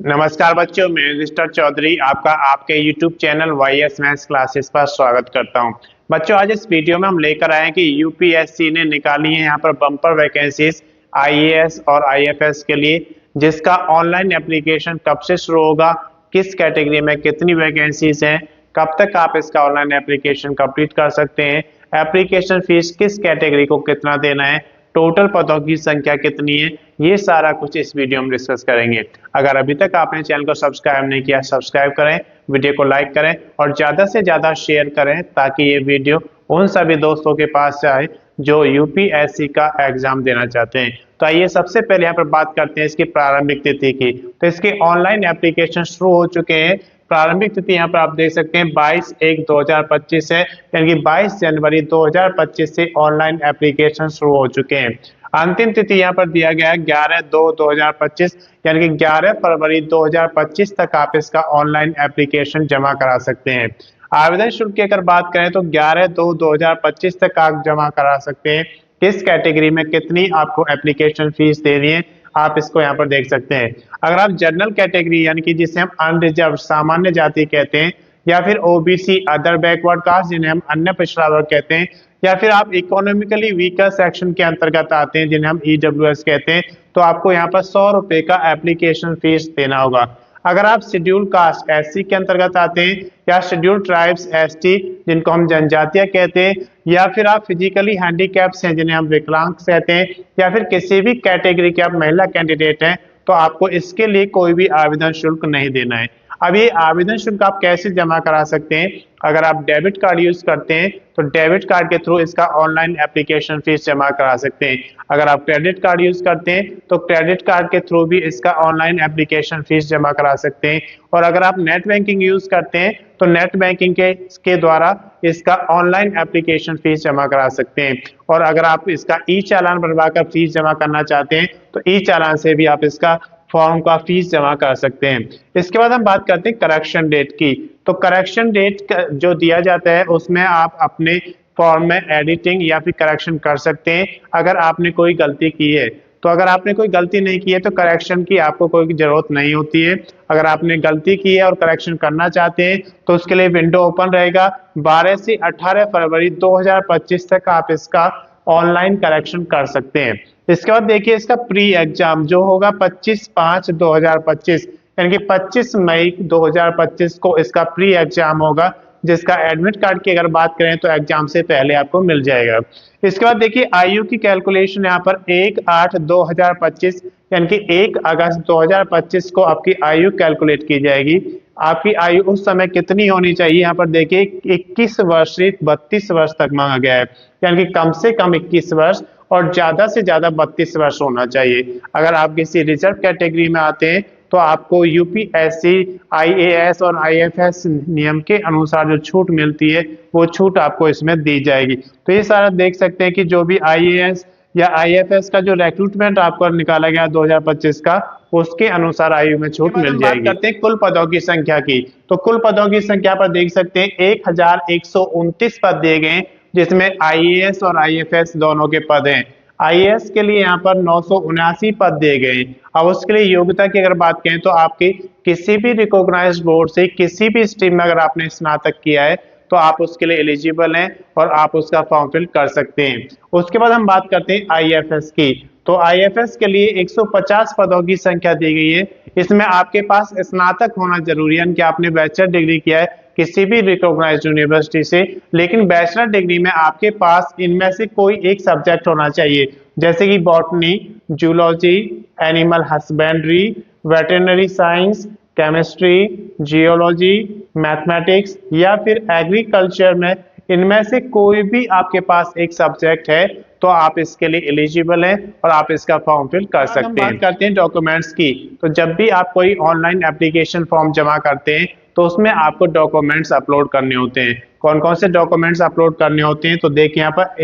नमस्कार बच्चों, मैं मिस्टर चौधरी आपका आपके YouTube channel YS maths classes पर स्वागत करता हूं। बच्चों, आज इस वीडियो में हम लेकर आए हैं कि यूपीएससी ने निकाली है यहाँ पर बम्पर वैकेंसीज IAS और IFS के लिए, जिसका ऑनलाइन एप्लीकेशन कब से शुरू होगा, किस कैटेगरी में कितनी वैकेंसीज हैं, कब तक आप इसका ऑनलाइन एप्लीकेशन कंप्लीट कर सकते हैं, एप्लीकेशन फीस किस कैटेगरी को कितना देना है, टोटल पदों की संख्या कितनी है, ये सारा कुछ इस वीडियो में डिस्कस करेंगे। अगर अभी तक आपने चैनल को सब्सक्राइब नहीं किया, सब्सक्राइब करें, वीडियो को लाइक करें और ज़्यादा से ज़्यादा शेयर करें ताकि ये वीडियो उन सभी दोस्तों के पास जाए जो यूपीएससी का एग्जाम देना चाहते हैं। तो आइए सबसे पहले यहाँ पर बात करते हैं इसकी प्रारंभिक तिथि की। तो इसके ऑनलाइन एप्लीकेशन शुरू हो चुके हैं। प्रारंभिक तिथि यहाँ पर आप देख सकते हैं 22/1/2025 है, यानी कि 22 जनवरी 2025 से ऑनलाइन एप्लीकेशन शुरू हो चुके हैं। अंतिम तिथि यहाँ पर दिया गया है 11/2/2025, यानी कि 11 फरवरी 2025 तक आप इसका ऑनलाइन एप्लीकेशन जमा करा सकते हैं। आवेदन शुल्क की अगर बात करें तो 11/2/2025 तक आप जमा करा सकते हैं। किस कैटेगरी में कितनी आपको एप्लीकेशन फीस देनी है आप इसको यहाँ पर देख सकते हैं। अगर आप जनरल कैटेगरी यानी कि जिसे हम अनरिजर्व सामान्य जाति कहते हैं, या फिर ओबीसी अदर बैकवर्ड कास्ट जिन्हें हम अन्य पिछड़ा वर्ग कहते हैं, या फिर आप इकोनॉमिकली वीकर सेक्शन के अंतर्गत आते हैं जिन्हें हम ईडब्ल्यूएस कहते हैं, तो आपको यहाँ पर 100 रुपए का एप्लीकेशन फीस देना होगा। अगर आप शेड्यूल कास्ट एससी के अंतर्गत आते हैं, या शेड्यूल ट्राइब्स एसटी जिनको हम जनजातीय कहते हैं, या फिर आप फिजिकली हैंडीकैप्स हैं जिन्हें हम विकलांग कहते हैं, या फिर किसी भी कैटेगरी के आप महिला कैंडिडेट हैं, तो आपको इसके लिए कोई भी आवेदन शुल्क नहीं देना है। अब ये आवेदन शुल्क आप कैसे जमा करा सकते हैं? अगर आप डेबिट कार्ड यूज करते हैं तो डेबिट कार्ड के थ्रू इसका ऑनलाइन एप्लीकेशन फीस जमा करा सकते हैं। अगर आप क्रेडिट कार्ड यूज करते हैं तो क्रेडिट कार्ड के थ्रू भी इसका ऑनलाइन एप्लीकेशन फीस जमा करा सकते हैं। और अगर आप नेट बैंकिंग यूज करते हैं तो नेट बैंकिंग के द्वारा इसका ऑनलाइन एप्लीकेशन फीस जमा करा सकते हैं। और अगर आप इसका ई चालान बनवाकर फीस जमा करना चाहते हैं तो ई चालान से भी आप इसका फॉर्म का फीस जमा कर सकते हैं। इसके बाद हम बात करते हैं करेक्शन डेट की। तो करेक्शन डेट जो दिया जाता है उसमें आप अपने फॉर्म में एडिटिंग या फिर करेक्शन कर सकते हैं अगर आपने कोई गलती की है। तो अगर आपने कोई गलती नहीं की है तो करेक्शन की आपको कोई जरूरत नहीं होती है। अगर आपने गलती की है और करेक्शन करना चाहते हैं तो उसके लिए विंडो ओपन रहेगा। 12 से 18 फरवरी 2025 तक आप इसका ऑनलाइन करेक्शन कर सकते हैं। इसके बाद देखिए इसका प्री एग्जाम जो होगा 25/5/2025 यानी कि 25 मई 2025 को इसका प्री एग्जाम होगा, जिसका एडमिट कार्ड की अगर बात करें तो एग्जाम से पहले आपको मिल जाएगा। इसके बाद देखिए आयु की कैलकुलेशन यहाँ पर 1/8/2025 यानी कि 1 अगस्त 2025 को आपकी आयु कैलकुलेट की जाएगी। आपकी आयु उस समय कितनी होनी चाहिए? यहाँ पर देखिए 21 वर्ष से 32 वर्ष तक मांगा गया है, यानी कि कम से कम 21 वर्ष और ज्यादा से ज्यादा 32 वर्ष होना चाहिए। अगर आप किसी रिजर्व कैटेगरी में आते हैं तो आपको यूपीएससी IAS और IFS नियम के अनुसार जो छूट मिलती है वो छूट आपको इसमें दी जाएगी। तो ये सारा देख सकते हैं कि जो भी IAS या IFS का जो रिक्रूटमेंट आपको निकाला गया 2025 का, उसके अनुसार आयु में छूट मिल जाएगी। बात करते हैं कुल पदों की संख्या की। तो कुल पदों की संख्या पर देख सकते हैं 1129 पद दिए गए, जिसमें IAS और IFS दोनों के पद हैं। IAS के लिए यहाँ पर 979 पद दिए गए हैं। अब उसके लिए योग्यता की अगर बात करें तो आपके किसी भी रिकॉग्नाइज्ड बोर्ड से किसी भी स्ट्रीम में अगर आपने स्नातक किया है तो आप उसके लिए एलिजिबल हैं और आप उसका फॉर्म फिल कर सकते हैं। उसके बाद हम बात करते हैं IFS की। तो IFS के लिए 150 पदों की संख्या दी गई है। इसमें आपके पास स्नातक होना जरूरी है कि आपने बैचलर डिग्री किया है किसी भी रिकॉग्नाइज्ड यूनिवर्सिटी से, लेकिन बैचलर डिग्री में आपके पास इनमें से कोई एक सब्जेक्ट होना चाहिए, जैसे कि botany, zoology, animal husbandry, veterinary science, chemistry, geology, mathematics या फिर एग्रीकल्चर में इनमें से कोई भी आपके पास एक सब्जेक्ट है तो आप इसके लिए एलिजिबल हैं और आप इसका फॉर्म फिल कर सकते हैं। बात करते हैं डॉक्यूमेंट्स की। तो जब भी आप कोई ऑनलाइन एप्लीकेशन फॉर्म जमा करते हैं तो उसमें आपको डॉक्यूमेंट्स अपलोड करने होते हैं। कौन कौन से डॉक्यूमेंट्स अपलोड करने होते हैं? तो देखिए यहाँ पर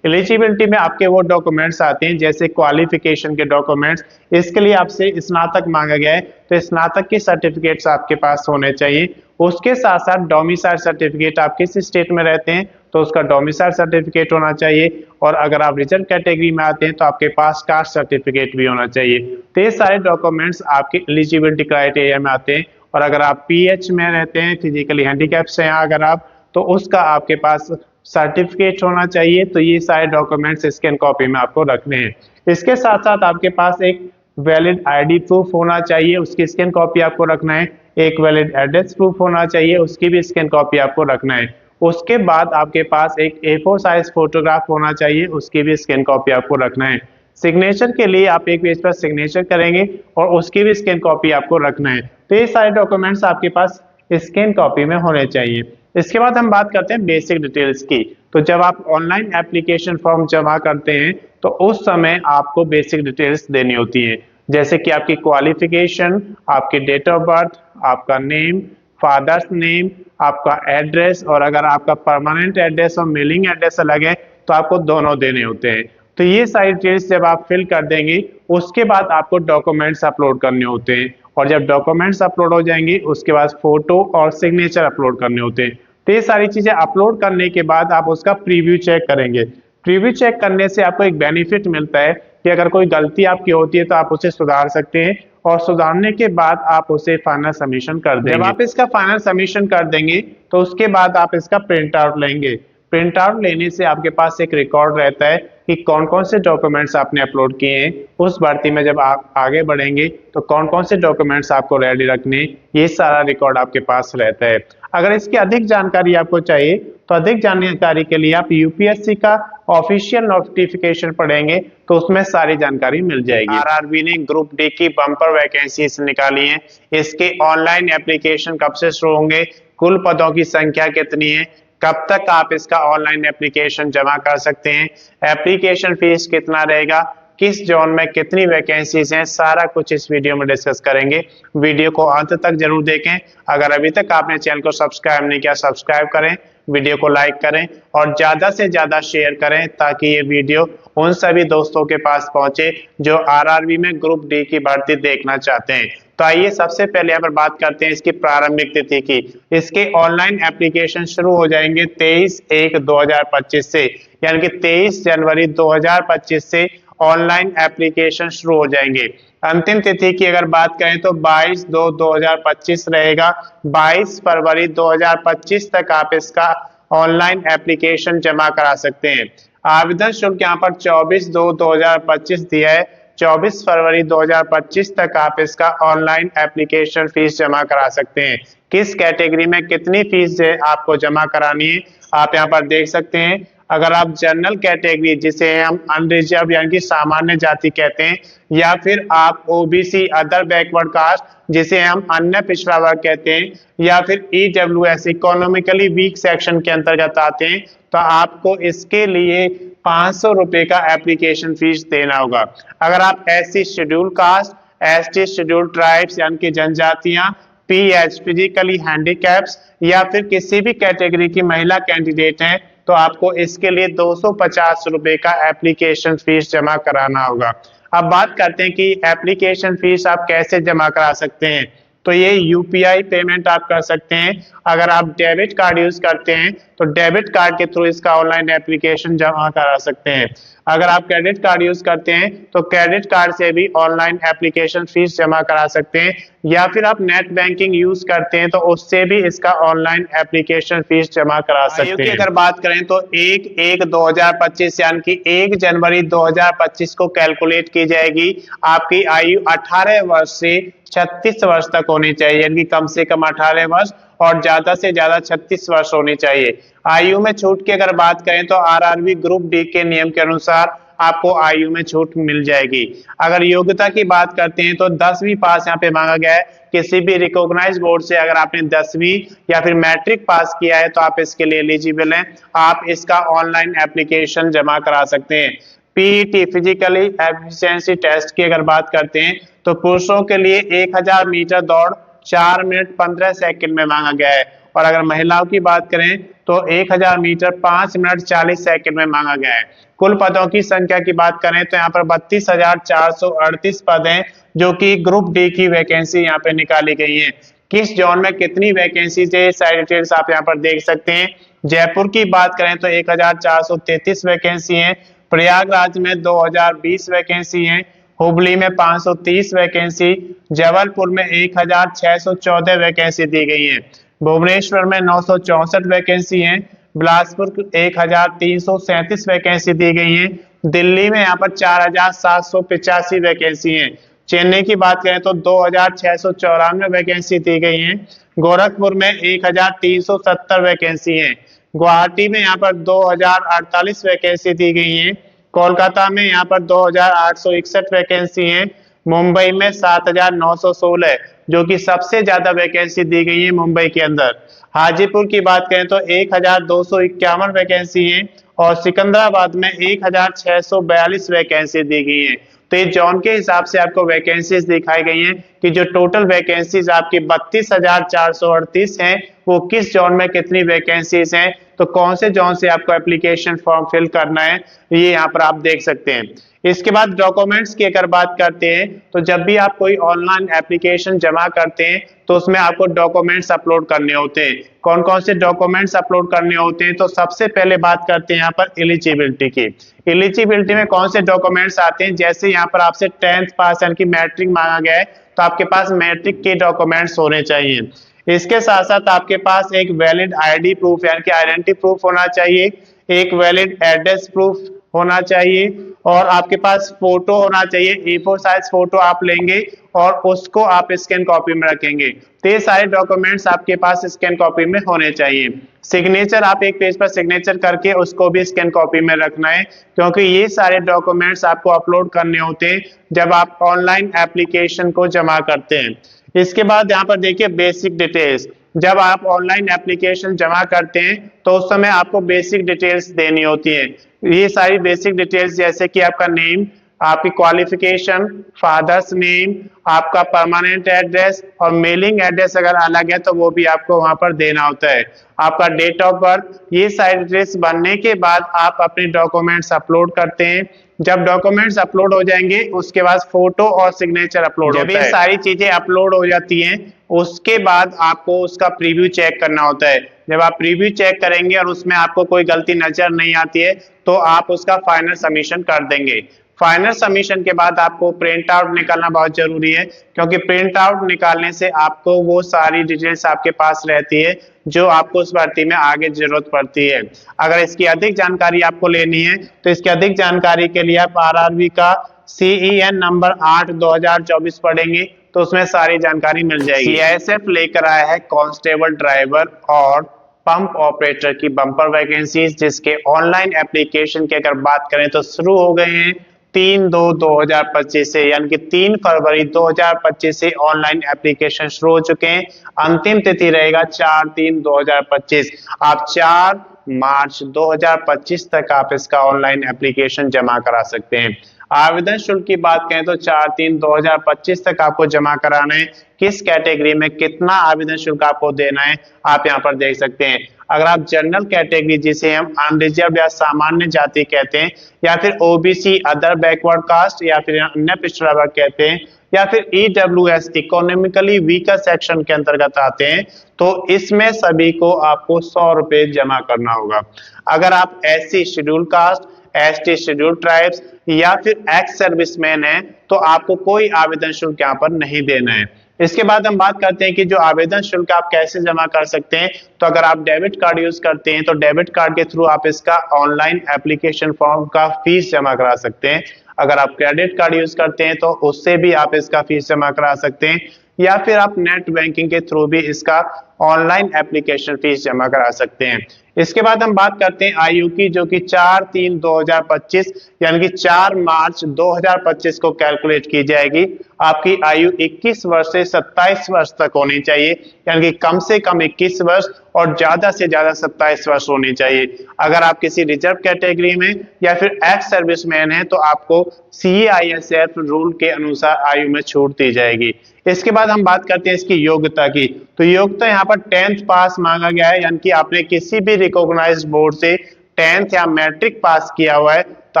एलिजिबिलिटी में आपके वो डॉक्यूमेंट्स आते हैं जैसे क्वालिफिकेशन के डॉक्यूमेंट्स। इसके लिए आपसे स्नातक मांगा गया है तो स्नातक के सर्टिफिकेट्स आपके पास होने चाहिए। उसके साथ साथ डोमिसाइल सर्टिफिकेट, आप किस स्टेट में रहते हैं तो उसका डोमिसाइल सर्टिफिकेट होना चाहिए, और अगर आप रिजर्व कैटेगरी में आते हैं तो आपके पास कास्ट सर्टिफिकेट भी होना चाहिए। तो ये सारे डॉक्यूमेंट्स आपके एलिजिबिलिटी क्राइटेरिया में आते हैं। और अगर आप पीएच में रहते हैं, फिजिकली हैंडीकैप से हैं अगर आप, तो उसका आपके पास सर्टिफिकेट होना चाहिए। तो ये सारे डॉक्यूमेंट्स स्कैन कॉपी में आपको रखने हैं। इसके साथ साथ आपके पास एक वैलिड आईडी प्रूफ होना चाहिए, उसकी स्कैन कॉपी आपको रखना है। एक वैलिड एड्रेस प्रूफ होना चाहिए, उसकी भी स्कैन कॉपी आपको रखना है। उसके बाद आपके पास एक A4 साइज फोटोग्राफ होना चाहिए, उसकी भी स्कैन कॉपी आपको रखना है। सिग्नेचर के लिए आप एक पेज पर सिग्नेचर करेंगे और उसकी भी स्कैन कॉपी आपको रखना है। तो ये सारे डॉक्यूमेंट्स आपके पास स्कैन कॉपी में होने चाहिए। इसके बाद हम बात करते हैं बेसिक डिटेल्स की। तो जब आप ऑनलाइन एप्लीकेशन फॉर्म जमा करते हैं तो उस समय आपको बेसिक डिटेल्स देनी होती है, जैसे कि आपकी क्वालिफिकेशन, आपकी डेट ऑफ बर्थ, आपका नेम, फादर्स नेम, आपका एड्रेस, और अगर आपका परमानेंट एड्रेस और मेलिंग एड्रेस अलग है तो आपको दोनों देने होते हैं। तो ये सारी डिटेल्स जब आप फिल कर देंगे उसके बाद आपको डॉक्यूमेंट्स अपलोड करने होते हैं, और जब डॉक्यूमेंट्स अपलोड हो जाएंगे उसके बाद फोटो और सिग्नेचर अपलोड करने होते हैं। तो ये सारी चीजें अपलोड करने के बाद आप उसका प्रीव्यू चेक करेंगे। प्रीव्यू चेक करने से आपको एक बेनिफिट मिलता है कि अगर कोई गलती आपकी होती है तो आप उसे सुधार सकते हैं, और सुधारने के बाद आप उसे फाइनल सबमिशन कर देंगे। जब आप इसका फाइनल सबमिशन कर देंगे तो उसके बाद आप इसका प्रिंट आउट लेंगे। प्रिंट आउट लेने से आपके पास एक रिकॉर्ड रहता है कि कौन कौन से डॉक्यूमेंट्स आपने अपलोड किए हैं। उस भर्ती में जब आप आगे बढ़ेंगे तो कौन कौन से डॉक्यूमेंट्स आपको रेडी रखने, ये सारा रिकॉर्ड आपके पास रहता है। अगर इसकी अधिक जानकारी आपको चाहिए तो अधिक जानकारी के लिए आप यूपीएससी का ऑफिशियल नोटिफिकेशन पढ़ेंगे तो उसमें सारी जानकारी मिल जाएगी। आरआरबी ने ग्रुप डी की बम्पर वैकेंसीज निकाली है। इसके ऑनलाइन एप्लीकेशन कब से शुरू होंगे, कुल पदों की संख्या कितनी है, कब तक आप इसका ऑनलाइन एप्लीकेशन जमा कर सकते हैं, एप्लीकेशन फीस कितना रहेगा, किस जोन में कितनी वैकेंसीज हैं, सारा कुछ इस वीडियो में डिस्कस करेंगे। वीडियो को अंत तक जरूर देखें। अगर अभी तक आपने चैनल को सब्सक्राइब नहीं किया, सब्सक्राइब करें, वीडियो को लाइक करें और ज्यादा से ज्यादा शेयर करें ताकि ये वीडियो उन सभी दोस्तों के पास पहुंचे जो आरआरबी में ग्रुप डी की भर्ती देखना चाहते हैं। तो आइए सबसे पहले यहाँ पर बात करते हैं इसकी प्रारंभिक तिथि की। इसके ऑनलाइन एप्लीकेशन शुरू हो जाएंगे 23/1/2025 से, यानी कि 23 जनवरी 2025 से ऑनलाइन एप्लीकेशन शुरू हो जाएंगे। अंतिम तिथि की अगर बात करें तो 22/2/2025 रहेगा। 22 फरवरी 2025 तक आप इसका ऑनलाइन एप्लीकेशन जमा करा सकते हैं। आवेदन शुल्क यहाँ पर 24/2/2025 दिया है। 24 फरवरी 2025 तक आप इसका ऑनलाइन एप्लीकेशन फीस जमा करा सकते हैं। किस कैटेगरी में कितनी फीस आपको जमा करानी है आप यहाँ पर देख सकते हैं। अगर आप जनरल कैटेगरी, जिसे हम अनरिजर्व यानी कि सामान्य जाति कहते हैं, या फिर आप ओबीसी अदर बैकवर्ड कास्ट, जिसे हम अन्य पिछड़ा वर्ग कहते हैं, या फिर ईडब्ल्यूएस इकोनॉमिकली वीक सेक्शन के अंतर्गत आते हैं, तो आपको इसके लिए 500 रुपए का एप्लीकेशन फीस देना होगा। अगर आप SC schedule caste, ST schedule tribes यानी कि जनजातियां, पीएच फिजिकली हैंडीकैप्स, या फिर किसी भी कैटेगरी की महिला कैंडिडेट हैं तो आपको इसके लिए 250 रुपए का एप्लीकेशन फीस जमा कराना होगा। अब बात करते हैं कि एप्लीकेशन फीस आप कैसे जमा करा सकते हैं। तो ये यूपीआई पेमेंट आप कर सकते हैं। अगर आप डेबिट कार्ड यूज करते हैं तो डेबिट कार्ड के थ्रू इसका ऑनलाइन एप्लीकेशन जमा करा सकते हैं। अगर आप क्रेडिट कार्ड यूज करते हैं तो क्रेडिट कार्ड से भी ऑनलाइन एप्लीकेशन फीस जमा करा सकते हैं, या फिर आप नेट बैंकिंग यूज करते हैं तो उससे भी इसका ऑनलाइन एप्लीकेशन फीस जमा करा सकते हैं। अगर बात करें तो 1/1/2025 यानी कि 1 जनवरी 2025 को कैलकुलेट की जाएगी। आपकी आयु 18 वर्ष से 36 वर्ष तक होनी चाहिए, यानी कि कम से कम 18 वर्ष और ज्यादा से ज्यादा 36 वर्ष होनी चाहिए। आयु में छूट की अगर बात करें तो आरआरबी ग्रुप डी के नियम के अनुसार आपको आयु में छूट मिल जाएगी। अगर योग्यता की बात करते हैं तो 10वीं पास यहाँ पे मांगा गया है। किसी भी रिकॉग्नाइज्ड बोर्ड से अगर आपने 10वीं या फिर मैट्रिक पास किया है तो आप इसके लिए एलिजिबल हैं। आप इसका ऑनलाइन एप्लीकेशन जमा करा सकते हैं। पीईटी फिजिकली एफिशिएंसी टेस्ट की अगर बात करते हैं तो पुरुषों के लिए 1000 मीटर दौड़ 4 मिनट 15 सेकंड में मांगा गया है, और अगर महिलाओं की बात करें तो 1000 मीटर 5 मिनट 40 सेकंड में मांगा गया है। कुल पदों की संख्या की बात करें तो यहाँ पर 32,438 पद हैं जो कि ग्रुप डी की वैकेंसी यहाँ पे निकाली गई है। किस जोन में कितनी वैकेंसी है सारी डिटेल्स आप यहाँ पर देख सकते हैं। जयपुर की बात करें तो 1433 वैकेंसी है। प्रयागराज में 2020 वैकेंसी है। हुबली में 530 वैकेंसी, जबलपुर में 1614 वैकेंसी दी गई है। भुवनेश्वर में 964 वैकेंसी है। बिलासपुर 1337 वैकेंसी दी गई है। दिल्ली में यहाँ पर 4785 वैकेंसी है। चेन्नई की बात करें तो 2694 वैकेंसी दी गई है। गोरखपुर में 1370 वैकेंसी है। गुवाहाटी में यहाँ पर 2048 वैकेंसी दी गई है। कोलकाता में यहाँ पर 2861 वैकेंसी है। मुंबई में 7916, जो कि सबसे ज्यादा वैकेंसी दी गई है मुंबई के अंदर। हाजीपुर की बात करें तो 1251 वैकेंसी है और सिकंदराबाद में 1642 वैकेंसी दी गई है। तो ये जोन के हिसाब से आपको वैकेंसीज दिखाई गई हैं कि जो टोटल वैकेंसीज आपकी 32,438 हैं, वो किस जोन में कितनी वैकेंसीज हैं, तो कौन से जोन से आपको एप्लीकेशन फॉर्म फिल करना है, ये यहाँ पर आप देख सकते हैं। इसके बाद डॉक्यूमेंट्स की अगर बात करते हैं तो जब भी आप कोई ऑनलाइन एप्लीकेशन जमा करते हैं तो उसमें आपको डॉक्यूमेंट्स अपलोड करने होते हैं। कौन कौन से डॉक्यूमेंट्स अपलोड करने होते हैं, तो सबसे पहले बात करते हैं यहाँ पर एलिजिबिलिटी की। एलिजिबिलिटी में कौन से डॉक्यूमेंट्स आते हैं, जैसे यहाँ पर आपसे 10th पास यानी कि मैट्रिक मांगा गया है, तो आपके पास मैट्रिक के डॉक्यूमेंट्स होने चाहिए। इसके साथ साथ आपके पास एक वैलिड आईडी प्रूफ यानी कि आइडेंटिटी प्रूफ होना चाहिए, एक वैलिड एड्रेस प्रूफ होना चाहिए और आपके पास फोटो होना चाहिए। A4 साइज फोटो आप लेंगे और उसको आप स्कैन कॉपी में रखेंगे। तो ये सारे डॉक्यूमेंट्स आपके पास स्कैन कॉपी में होने चाहिए। सिग्नेचर आप एक पेज पर सिग्नेचर करके उसको भी स्कैन कॉपी में रखना है, क्योंकि ये सारे डॉक्यूमेंट्स आपको अपलोड करने होते हैं जब आप ऑनलाइन एप्लीकेशन को जमा करते हैं। इसके बाद यहाँ पर देखिए बेसिक डिटेल्स। जब आप ऑनलाइन एप्लीकेशन जमा करते हैं तो उस समय आपको बेसिक डिटेल्स देनी होती है। ये सारी बेसिक डिटेल्स जैसे कि आपका नेम, आपकी क्वालिफिकेशन, फादर्स नेम, आपका परमानेंट एड्रेस और मेलिंग एड्रेस अगर अलग है तो वो भी आपको वहां पर देना होता है, आपका डेट ऑफ बर्थ। ये सारी डिटेल्स बनने के बाद आप अपने डॉक्यूमेंट्स अपलोड करते हैं। जब डॉक्यूमेंट्स अपलोड हो जाएंगे उसके बाद फोटो और सिग्नेचर अपलोड होता है। जब ये सारी चीजें अपलोड हो जाती हैं उसके बाद आपको उसका प्रीव्यू चेक करना होता है। जब आप प्रीव्यू चेक करेंगे और उसमें आपको कोई गलती नजर नहीं आती है तो आप उसका फाइनल सबमिशन कर देंगे। फाइनल सबमिशन के बाद आपको प्रिंट आउट निकालना बहुत जरूरी है, क्योंकि प्रिंट आउट निकालने से आपको वो सारी डिटेल्स आपके पास रहती है जो आपको उस भर्ती में आगे जरूरत पड़ती है। अगर इसकी अधिक जानकारी आपको लेनी है तो इसकी अधिक जानकारी के लिए आप आरआरबी का CEN नंबर 8/2024 पढ़ेंगे तो उसमें सारी जानकारी मिल जाएगी। CISF लेकर आया है कांस्टेबल, ड्राइवर और पंप ऑपरेटर की बम्पर वैकेंसीज, जिसके ऑनलाइन एप्लीकेशन की अगर बात करें तो शुरू हो गए हैं 3/2/2025 से, यानी कि 3 फरवरी 2025 से ऑनलाइन एप्लीकेशन शुरू हो चुके हैं। अंतिम तिथि रहेगा 4/3/2025। आप 4 मार्च 2025 तक आप इसका ऑनलाइन एप्लीकेशन जमा करा सकते हैं। आवेदन शुल्क की बात करें तो 4/3/2025 तक आपको जमा कराना है। किस कैटेगरी में कितना आवेदन शुल्क आपको देना है आप यहाँ पर देख सकते हैं। अगर आप जनरल कैटेगरी, जिसे हम अनरिजर्व या सामान्य जाति कहते हैं, या फिर OBC अदर बैकवर्ड कास्ट, या फिर अन्य पिछड़ा वर्ग कहते हैं, या फिर EWS इकोनॉमिकली वीकर सेक्शन के अंतर्गत आते हैं, तो इसमें सभी को आपको 100 रुपए जमा करना होगा। अगर आप SC schedule caste, ST schedule tribes या फिर एक्स सर्विसमैन है तो आपको कोई आवेदन शुल्क यहाँ पर नहीं देना है। इसके बाद हम बात करते हैं कि जो आवेदन शुल्क आप कैसे जमा कर सकते हैं। तो अगर आप डेबिट कार्ड यूज करते हैं तो डेबिट कार्ड के थ्रू आप इसका ऑनलाइन एप्लीकेशन फॉर्म का फीस जमा करा सकते हैं। अगर आप क्रेडिट कार्ड यूज करते हैं तो उससे भी आप इसका फीस जमा करा सकते हैं, या फिर आप नेट बैंकिंग के थ्रू भी इसका ऑनलाइन एप्लीकेशन फीस जमा करा सकते हैं। इसके बाद हम बात करते हैं आयु की, जो कि 4/3/2025 यानी कि 4 मार्च 2025 को कैलकुलेट की जाएगी। आपकी आयु 21 वर्ष से 27 वर्ष तक होनी चाहिए, यानी कि कम से कम 21 वर्ष और ज्यादा से ज्यादा 27 वर्ष होनी चाहिए। अगर आप किसी रिजर्व कैटेगरी में या फिर एक्स सर्विसमैन है तो आपको CISF रूल के अनुसार आयु में छूट दी जाएगी। इसके बाद हम बात करते हैं इसकी योग्यता की। तो योग्यता यहाँ पर 10th पास मांगा गया है, यानी कि आपने किसी भी रिकॉग्नाइज्ड बोर्ड से 10th या मैट्रिक पास किया हुआ है तो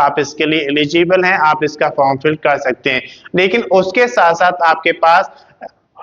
आप इसके लिए एलिजिबल हैं, आप इसका फॉर्म फिल कर सकते हैं। लेकिन उसके साथ साथ आपके पास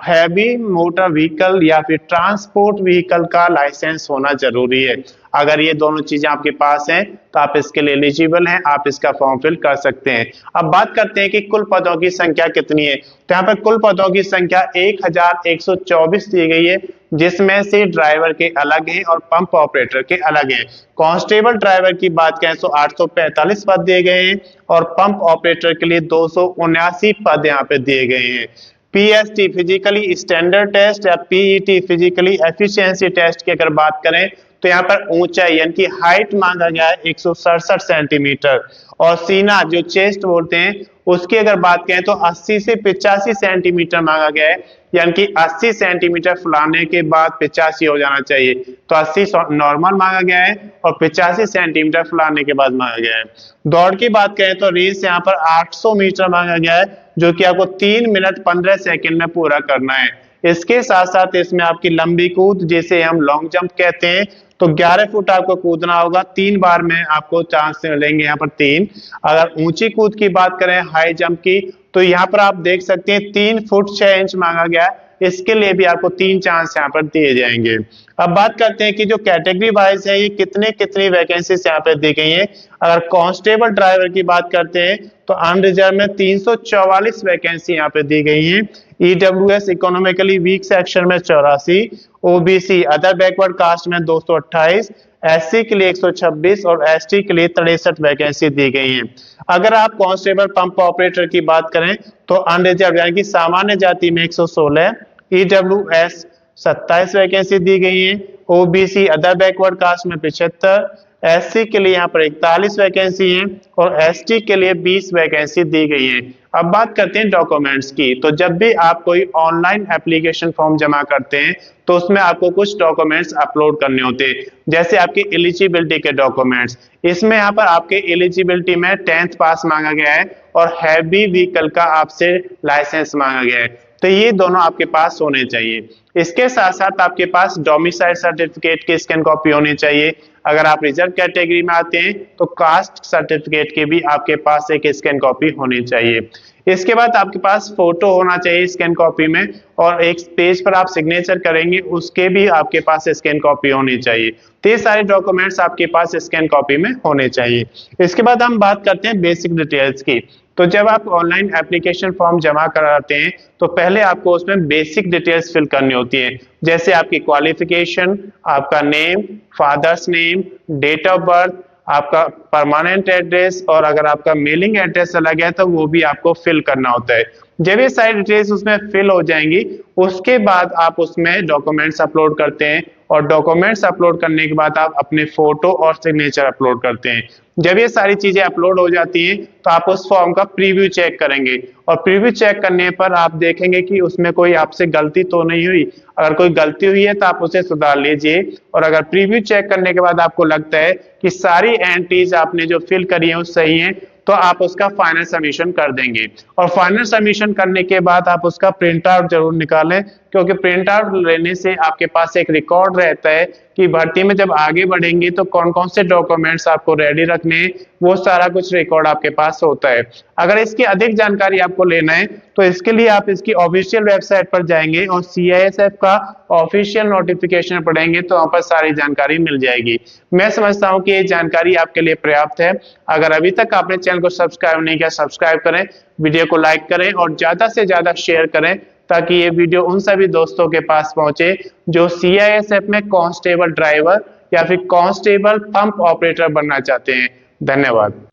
हैवी मोटर व्हीकल या फिर ट्रांसपोर्ट व्हीकल का लाइसेंस होना जरूरी है। अगर ये दोनों चीजें आपके पास हैं तो आप इसके लिए एलिजिबल हैं, आप इसका फॉर्म फिल कर सकते हैं। अब बात करते हैं कि कुल पदों की संख्या कितनी है। तो यहाँ पर कुल पदों की संख्या 1124 दी गई है, जिसमें से ड्राइवर के अलग हैं और पंप ऑपरेटर के अलग हैं। कांस्टेबल ड्राइवर की बात करें तो 845 पद दिए गए हैं और पंप ऑपरेटर के लिए 279 पद यहाँ पे दिए गए हैं। पीएसटी फिजिकली स्टैंडर्ड टेस्ट या पीईटी फिजिकली एफिशिएंसी टेस्ट की अगर बात करें तो यहाँ पर ऊंचाई यानी कि हाइट मांगा गया है 167 सेंटीमीटर और सीना जो चेस्ट बोलते हैं उसकी अगर बात करें तो 80 से 85 सेंटीमीटर मांगा गया है, यानी कि 80 सेंटीमीटर फुलाने के बाद 85 हो जाना चाहिए। तो 80 नॉर्मल मांगा गया है और 85 सेंटीमीटर फुलाने के बाद मांगा गया है। दौड़ की बात करें तो रेस यहाँ पर 800 मीटर मांगा गया है, जो कि आपको 3 मिनट 15 सेकेंड में पूरा करना है। इसके साथ साथ इसमें आपकी लंबी कूद जिसे हम लॉन्ग जंप कहते हैं, तो 11 फुट आपको कूदना होगा, 3 बार में आपको चांस मिलेंगे यहाँ पर 3। अगर ऊंची कूद की बात करें हाई जंप की, तो यहाँ पर आप देख सकते हैं 3 फुट 6 इंच मांगा गया है, इसके लिए भी आपको 3 चांस यहाँ पर दिए जाएंगे। अब बात करते हैं कि जो कैटेगरी वाइज है ये कितनी वैकेंसी यहाँ पे दी गई है। अगर कांस्टेबल ड्राइवर की बात करते हैं तो अनरिजर्व में 344 वैकेंसी यहाँ पे दी गई है। ईडब्ल्यूएस इकोनॉमिकली वीक सेक्शन में 84, ओबीसी अदर बैकवर्ड कास्ट में 228, एससी के लिए 126 और एसटी के लिए 63 वैकेंसी दी गई है। अगर आप कांस्टेबल पंप ऑपरेटर की बात करें तो अनरिजर्व यानी कि सामान्य जाति में 116, ईडब्ल्यूएस 27 वैकेंसी दी गई है, ओबीसी अदर बैकवर्ड कास्ट में 75, एससी के लिए यहाँ पर 41 वैकेंसी है और एसटी के लिए 20 वैकेंसी दी गई है। अब बात करते हैं डॉक्यूमेंट्स की। तो जब भी आप कोई ऑनलाइन एप्लीकेशन फॉर्म जमा करते हैं तो उसमें आपको कुछ डॉक्यूमेंट्स अपलोड करने होते हैं, जैसे आपकी एलिजिबिलिटी के डॉक्यूमेंट्स। इसमें यहाँ पर आपके एलिजिबिलिटी में 10th पास मांगा गया है और हैवी व्हीकल का आपसे लाइसेंस मांगा गया है, तो ये दोनों आपके पास होने चाहिए। इसके साथ साथ आपके पास डोमिसाइल सर्टिफिकेट की स्कैन कॉपी होनी चाहिए। अगर आप रिजर्व कैटेगरी में आते हैं तो कास्ट सर्टिफिकेट की भी आपके पास एक स्कैन कॉपी होनी चाहिए। इसके बाद आपके पास फोटो होना चाहिए स्कैन कॉपी में, और एक पेज पर आप सिग्नेचर करेंगे उसके भी आपके पास स्कैन कॉपी होनी चाहिए। तो ये सारे डॉक्यूमेंट्स आपके पास स्कैन कॉपी में होने चाहिए। इसके बाद हम बात करते हैं बेसिक डिटेल्स की। तो जब आप ऑनलाइन एप्लीकेशन फॉर्म जमा कराते हैं तो पहले आपको उसमें बेसिक डिटेल्स फिल करनी होती है, जैसे आपकी क्वालिफिकेशन, आपका name, father's name, date of birth, आपका परमानेंट एड्रेस, और अगर आपका मेलिंग एड्रेस अलग है तो वो भी आपको फिल करना होता है। जब ये सारी डिटेल्स उसमें फिल हो जाएंगी उसके बाद आप उसमें डॉक्यूमेंट्स अपलोड करते हैं, और डॉक्यूमेंट्स अपलोड करने के बाद आप अपने फोटो और सिग्नेचर अपलोड करते हैं। जब ये सारी चीजें अपलोड हो जाती हैं तो आप उस फॉर्म का प्रीव्यू चेक करेंगे, और प्रीव्यू चेक करने पर आप देखेंगे कि उसमें कोई आपसे गलती तो नहीं हुई। अगर कोई गलती हुई है तो आप उसे सुधार लीजिए, और अगर प्रीव्यू चेक करने के बाद आपको लगता है कि सारी एंट्रीज आपने जो फिल करी है वो सही है तो आप उसका फाइनल सबमिशन कर देंगे। और फाइनल सबमिशन करने के बाद आप उसका प्रिंट आउट जरूर निकालें, क्योंकि प्रिंट आउट लेने से आपके पास एक रिकॉर्ड रहता है कि भर्ती में जब आगे बढ़ेंगे तो कौन कौन से डॉक्यूमेंट्स आपको रेडी रखने हैं, वो सारा कुछ रिकॉर्ड आपके पास होता है। अगर इसकी अधिक जानकारी आपको लेना है तो इसके लिए आप इसकी ऑफिशियल वेबसाइट पर जाएंगे और CISF का ऑफिशियल नोटिफिकेशन पढ़ेंगे तो वहां पर सारी जानकारी मिल जाएगी। मैं समझता हूं कि ये जानकारी आपके लिए पर्याप्त है। अगर अभी तक आपने चैनल को सब्सक्राइब नहीं किया, सब्सक्राइब करें, वीडियो को लाइक करें और ज्यादा से ज्यादा शेयर करें, ताकि ये वीडियो उन सभी दोस्तों के पास पहुंचे जो CISF में कांस्टेबल ड्राइवर या फिर कांस्टेबल पंप ऑपरेटर बनना चाहते हैं। धन्यवाद।